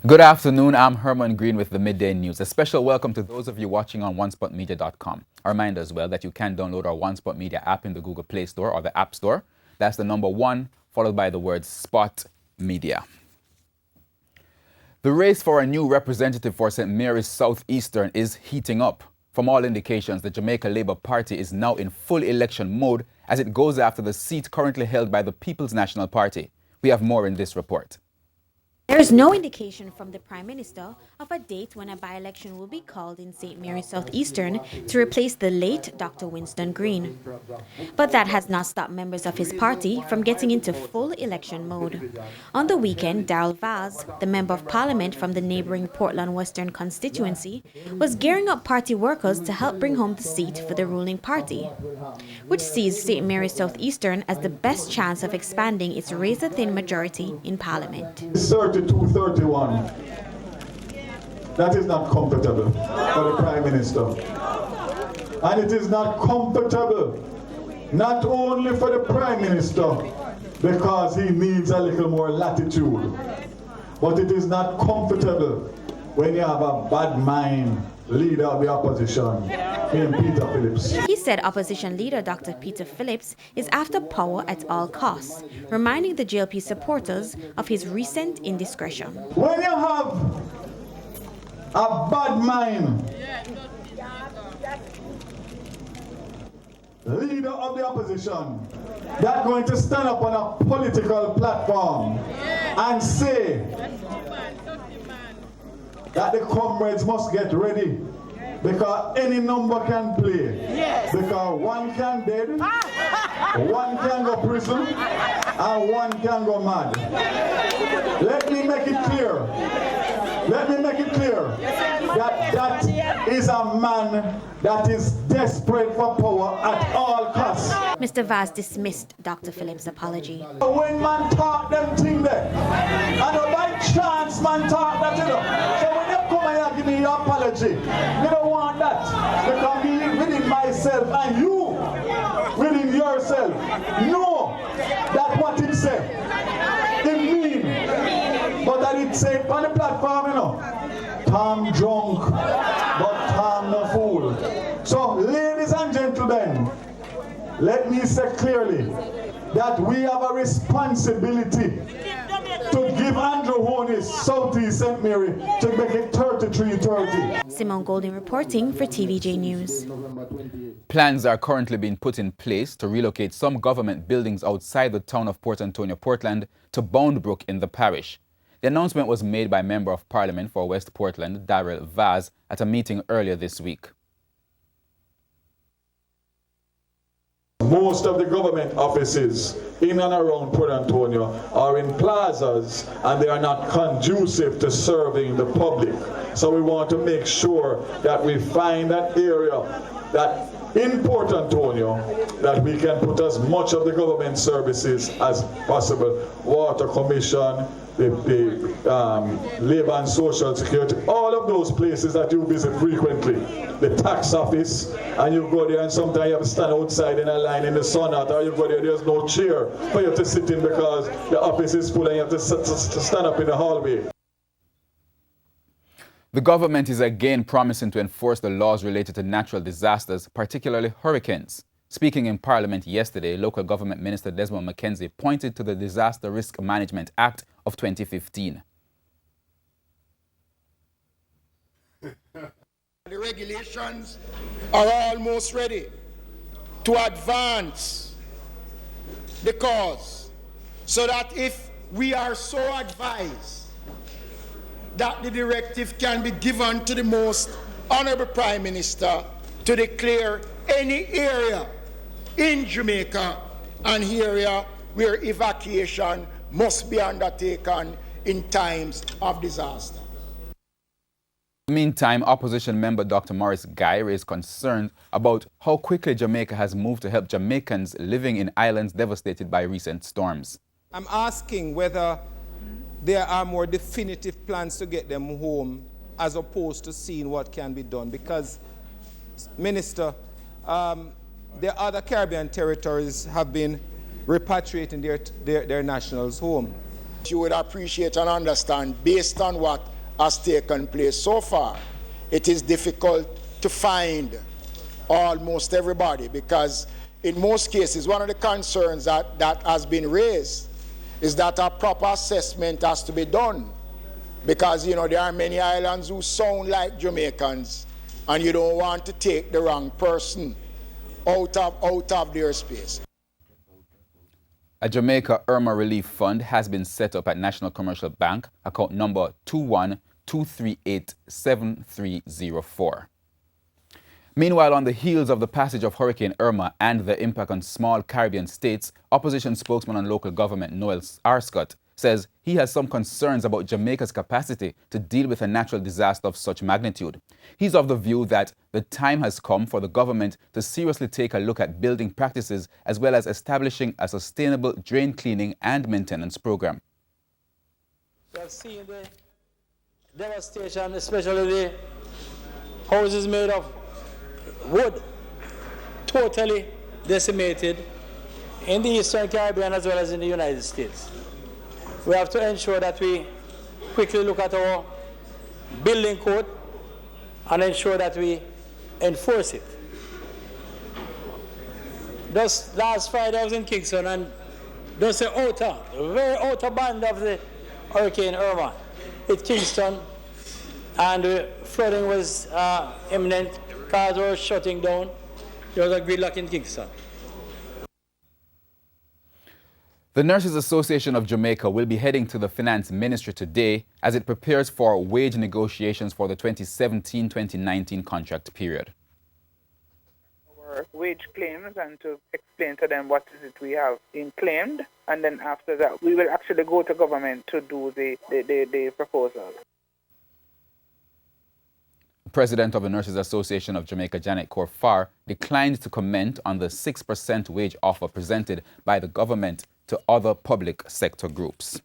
Good afternoon, I'm Herman Green with the Midday News. A special welcome to those of you watching on onespotmedia.com. A reminder as well that you can download our One Spot Media app in the Google Play Store or the App Store. That's the number 1 followed by the word Spot Media. The race for a new representative for St. Mary's Southeastern is heating up. From all indications, the Jamaica Labour Party is now in full election mode as it goes after the seat currently held by the People's National Party. We have more in this report. There is no indication from the Prime Minister of a date when a by-election will be called in St. Mary's Southeastern to replace the late Dr. Winston Green. But that has not stopped members of his party from getting into full election mode. On the weekend, Darrell Vaz, the Member of Parliament from the neighboring Portland Western constituency, was gearing up party workers to help bring home the seat for the ruling party, which sees St. Mary's Southeastern as the best chance of expanding its razor-thin majority in Parliament. 32-31. That is not comfortable for the Prime Minister. And it is not comfortable not only for the Prime Minister because he needs a little more latitude, but it is not comfortable when you have a bad mind leader of the opposition, named Peter Phillips. He said opposition leader Dr. Peter Phillips is after power at all costs, reminding the JLP supporters of his recent indiscretion. When you have a bad mind leader of the opposition that's going to stand up on a political platform and say that the comrades must get ready because any number can play. Yes. Because one can dead, one can go prison, and one can go mad. Let me make it clear. Let me make it clear that that is a man that is desperate for power at all costs. Mr. Vaz dismissed Dr. Phillips' apology. When man talk them thing there, and by chance man talk that, you know. So when you come and give me your apology, you don't want that. Because me within myself and you within yourself know that what it say, it mean. But that it say on the platform, you know, Tom drunk, but Tom no fool. So ladies and gentlemen, let me say clearly that we have a responsibility to give Andrew Honey's Southeast St. Mary to make it 33-30. Simone Golding reporting for TVJ News. Plans are currently being put in place to relocate some government buildings outside the town of Port Antonio, Portland to Boundbrook in the parish. The announcement was made by Member of Parliament for West Portland, Darrell Vaz, at a meeting earlier this week. Most of the government offices in and around Port Antonio are in plazas and they are not conducive to serving the public. So we want to make sure that we find an area that in Port Antonio that we can put as much of the government services as possible. Water Commission, the Labor and Social Security, all of those places that you visit frequently, the tax office, and you go there and sometimes you have to stand outside in a line in the sun out, or you go there, there's no chair for you to sit in because the office is full and you have to stand up in the hallway. The government is again promising to enforce the laws related to natural disasters, particularly hurricanes. Speaking in Parliament yesterday, Local Government Minister Desmond McKenzie pointed to the Disaster Risk Management Act of 2015. The regulations are almost ready to advance the cause so that if we are so advised that the directive can be given to the most Honorable Prime Minister to declare any area in Jamaica an area where evacuation must be undertaken in times of disaster. Meantime, opposition member Dr. Morris Guy raised concerns about how quickly Jamaica has moved to help Jamaicans living in islands devastated by recent storms. I'm asking whether there are more definitive plans to get them home as opposed to seeing what can be done. Because, Minister, the other Caribbean territories have been repatriating their nationals home. You would appreciate and understand, based on what has taken place so far, it is difficult to find almost everybody, because in most cases, one of the concerns that has been raised is that a proper assessment has to be done, because, you know, there are many islands who sound like Jamaicans, and you don't want to take the wrong person out of their space. A Jamaica Irma Relief Fund has been set up at National Commercial Bank, account number 21-238-7304. Meanwhile, on the heels of the passage of Hurricane Irma and the impact on small Caribbean states, opposition spokesman on local government Noel Arscott says he has some concerns about Jamaica's capacity to deal with a natural disaster of such magnitude. He's of the view that the time has come for the government to seriously take a look at building practices as well as establishing a sustainable drain cleaning and maintenance program. We have seen the devastation, especially the houses made of wood, totally decimated in the Eastern Caribbean as well as in the United States. We have to ensure that we quickly look at our building code and ensure that we enforce it. Just last Friday I was in Kingston, and there's a very outer band of the Hurricane Irma hit Kingston, and the flooding was imminent. Cars were shutting down. There was a gridlock in Kingston. The Nurses Association of Jamaica will be heading to the Finance Ministry today as it prepares for wage negotiations for the 2017-2019 contract period. Our wage claims, and to explain to them what is it we have been claimed, and then after that we will actually go to government to do the proposal. President of the Nurses Association of Jamaica, Janet Korfar, declined to comment on the 6% wage offer presented by the government to other public sector groups.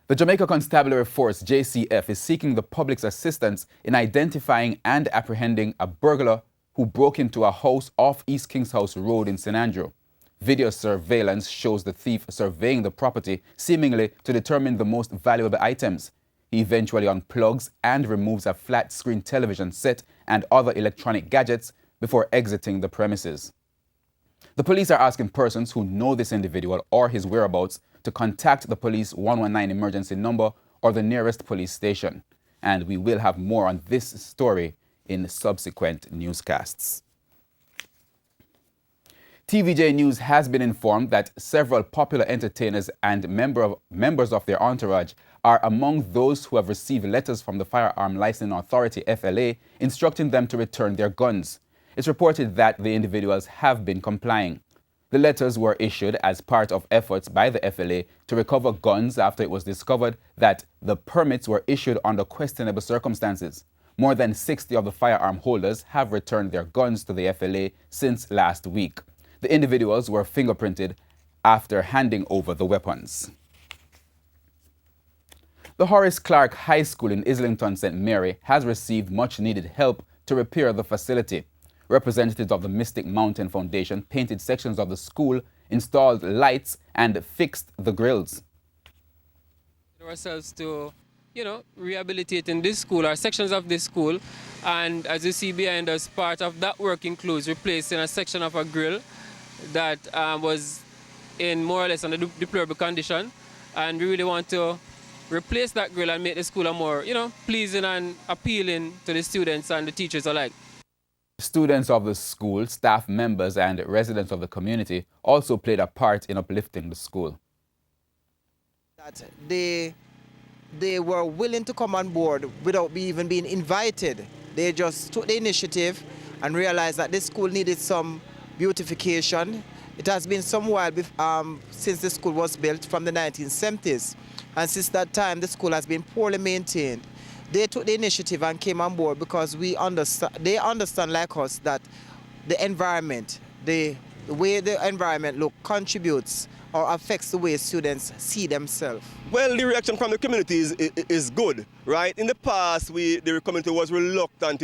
The Jamaica Constabulary Force, JCF, is seeking the public's assistance in identifying and apprehending a burglar who broke into a house off East Kings House Road in St. Andrew. Video surveillance shows the thief surveying the property, seemingly to determine the most valuable items. He eventually unplugs and removes a flat-screen television set and other electronic gadgets before exiting the premises. The police are asking persons who know this individual or his whereabouts to contact the police 119 emergency number or the nearest police station. And we will have more on this story in subsequent newscasts. TVJ News has been informed that several popular entertainers and members of their entourage are among those who have received letters from the Firearm Licensing Authority, FLA, instructing them to return their guns. It's reported that the individuals have been complying. The letters were issued as part of efforts by the FLA to recover guns after it was discovered that the permits were issued under questionable circumstances. More than 60 of the firearm holders have returned their guns to the FLA since last week. The individuals were fingerprinted after handing over the weapons. The Horace Clark High School in Islington, St. Mary has received much-needed help to repair the facility. Representatives of the Mystic Mountain Foundation painted sections of the school, installed lights, and fixed the grills. Ourselves to, rehabilitating this school or sections of this school, and as you see behind us, part of that work includes replacing a section of a grill that was in more or less a deplorable condition, and we really want to replace that grill and make the school a more, pleasing and appealing to the students and the teachers alike. Students of the school, staff members, and residents of the community also played a part in uplifting the school. That they were willing to come on board without even being invited. They just took the initiative and realized that this school needed some beautification. It has been some while since the school was built, from the 1970s. And since that time, the school has been poorly maintained. They took the initiative and came on board because they understand like us that the environment, the way the environment contributes or affects the way students see themselves. Well, the reaction from the community is good, right? In the past, the community was reluctant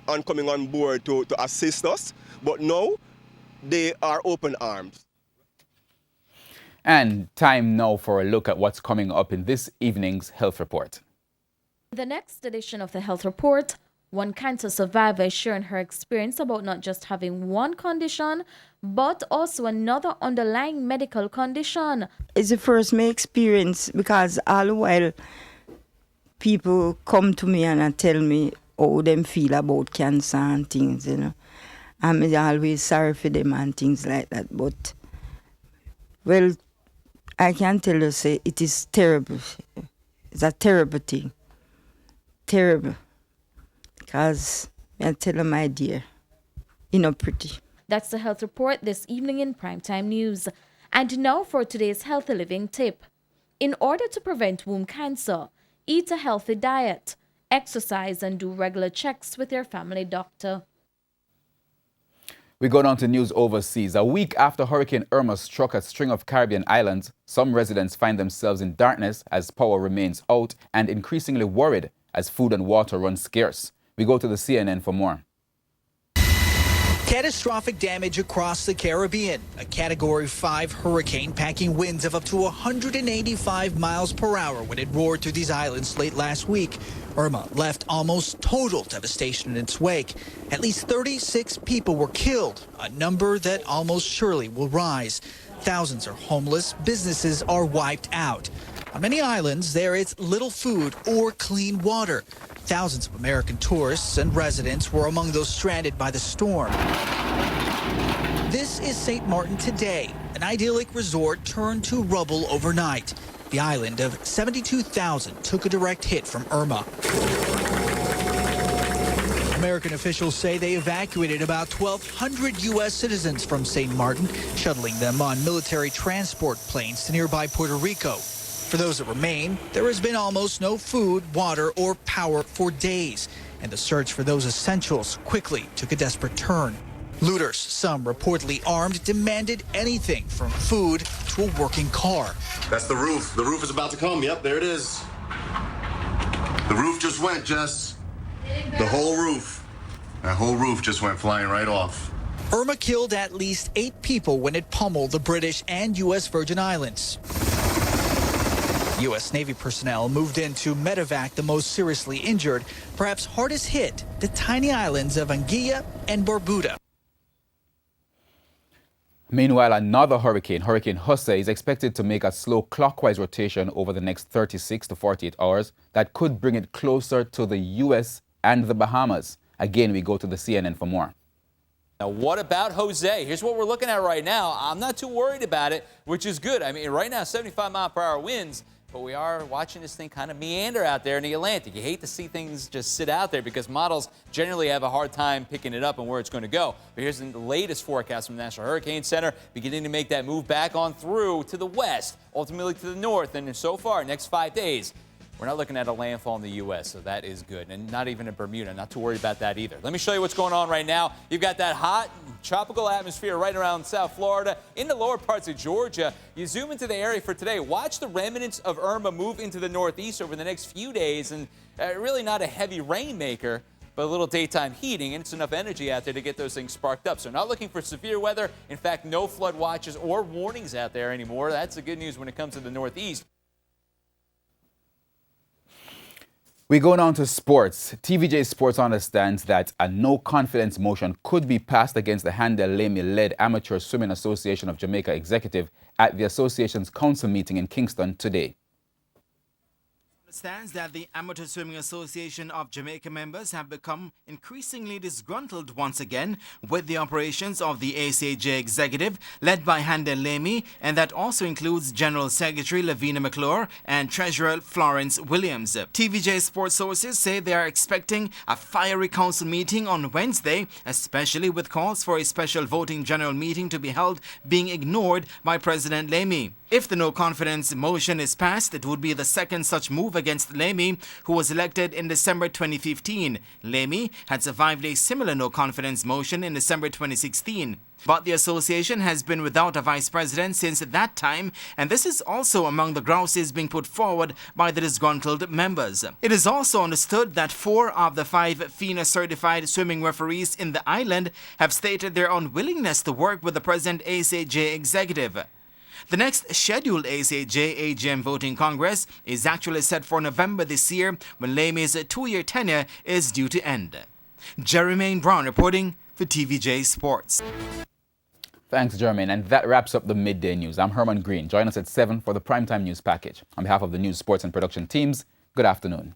on coming on board to assist us, but now they are open arms. And time now for a look at what's coming up in this evening's health report. The next edition of the health report, one cancer survivor is sharing her experience about not just having one condition, but also another underlying medical condition. It's the first my experience because all the while people come to me and tell me how them feel about cancer and things, you know. I'm always sorry for them and things like that. But, well, I can tell you, say, it is terrible. It's a terrible thing. Terrible. Because I tell her, my dear, you know, pretty. That's the health report this evening in Primetime News. And now for today's healthy living tip. In order to prevent womb cancer, eat a healthy diet, exercise, and do regular checks with your family doctor. We go down to news overseas. A week after Hurricane Irma struck a string of Caribbean islands, some residents find themselves in darkness as power remains out and increasingly worried as food and water run scarce. We go to the CNN for more. Catastrophic damage across the Caribbean. A Category 5 hurricane packing winds of up to 185 miles per hour when it roared through these islands late last week. Irma left almost total devastation in its wake. At least 36 people were killed, a number that almost surely will rise. Thousands are homeless, businesses are wiped out. On many islands, there is little food or clean water. Thousands of American tourists and residents were among those stranded by the storm. This is St. Martin today. An idyllic resort turned to rubble overnight. The island of 72,000 took a direct hit from Irma. American officials say they evacuated about 1,200 U.S. citizens from St. Martin, shuttling them on military transport planes to nearby Puerto Rico. For those that remain, there has been almost no food, water, or power for days, and the search for those essentials quickly took a desperate turn. Looters, some reportedly armed, demanded anything from food to a working car. That's the roof. The roof is about to come. Yep, there it is. The roof just went, Jess. The whole roof. That whole roof just went flying right off. Irma killed at least 8 people when it pummeled the British and U.S. Virgin Islands. U.S. Navy personnel moved in to medevac the most seriously injured, perhaps hardest hit, the tiny islands of Anguilla and Barbuda. Meanwhile, another hurricane, Hurricane Jose, is expected to make a slow clockwise rotation over the next 36 to 48 hours that could bring it closer to the U.S. and the Bahamas. Again, we go to the CNN for more. Now, what about Jose? Here's what we're looking at right now. I'm not too worried about it, which is good. I mean, right now, 75-mile-per-hour winds, but we are watching this thing kind of meander out there in the Atlantic. You hate to see things just sit out there because models generally have a hard time picking it up and where it's going to go. But here's the latest forecast from the National Hurricane Center, beginning to make that move back on through to the west, ultimately to the north. And so far, next 5 days, we're not looking at a landfall in the U.S., so that is good. And not even in Bermuda. Not too worried about that either. Let me show you what's going on right now. You've got that hot tropical atmosphere right around South Florida, in the lower parts of Georgia. You zoom into the area for today. Watch the remnants of Irma move into the northeast over the next few days. And really not a heavy rainmaker, but a little daytime heating, and it's enough energy out there to get those things sparked up. So not looking for severe weather. In fact, no flood watches or warnings out there anymore. That's the good news when it comes to the northeast. We go down to sports. TVJ Sports understands that a no-confidence motion could be passed against the Handel Lamy-led Amateur Swimming Association of Jamaica executive at the association's council meeting in Kingston today. Understands that the Amateur Swimming Association of Jamaica members have become increasingly disgruntled once again with the operations of the ACJ executive led by Handel Lamy, and that also includes General Secretary Lavina McClure and Treasurer Florence Williams. TVJ Sports sources say they are expecting a fiery council meeting on Wednesday, especially with calls for a special voting general meeting to be held being ignored by President Lamy. If the no-confidence motion is passed, it would be the second such move against Lamy, who was elected in December 2015. Lamy had survived a similar no-confidence motion in December 2016. But the association has been without a vice president since that time, and this is also among the grouses being put forward by the disgruntled members. It is also understood that 4 of the 5 FINA-certified swimming referees in the island have stated their unwillingness to work with the present ACJ executive. The next scheduled ACJ AGM voting Congress is actually set for November this year, when Lamy's 2-year tenure is due to end. Jermaine Brown reporting for TVJ Sports. Thanks, Jermaine. And that wraps up the Midday News. I'm Herman Green. Join us at 7 for the Primetime News Package. On behalf of the news, sports, and production teams, good afternoon.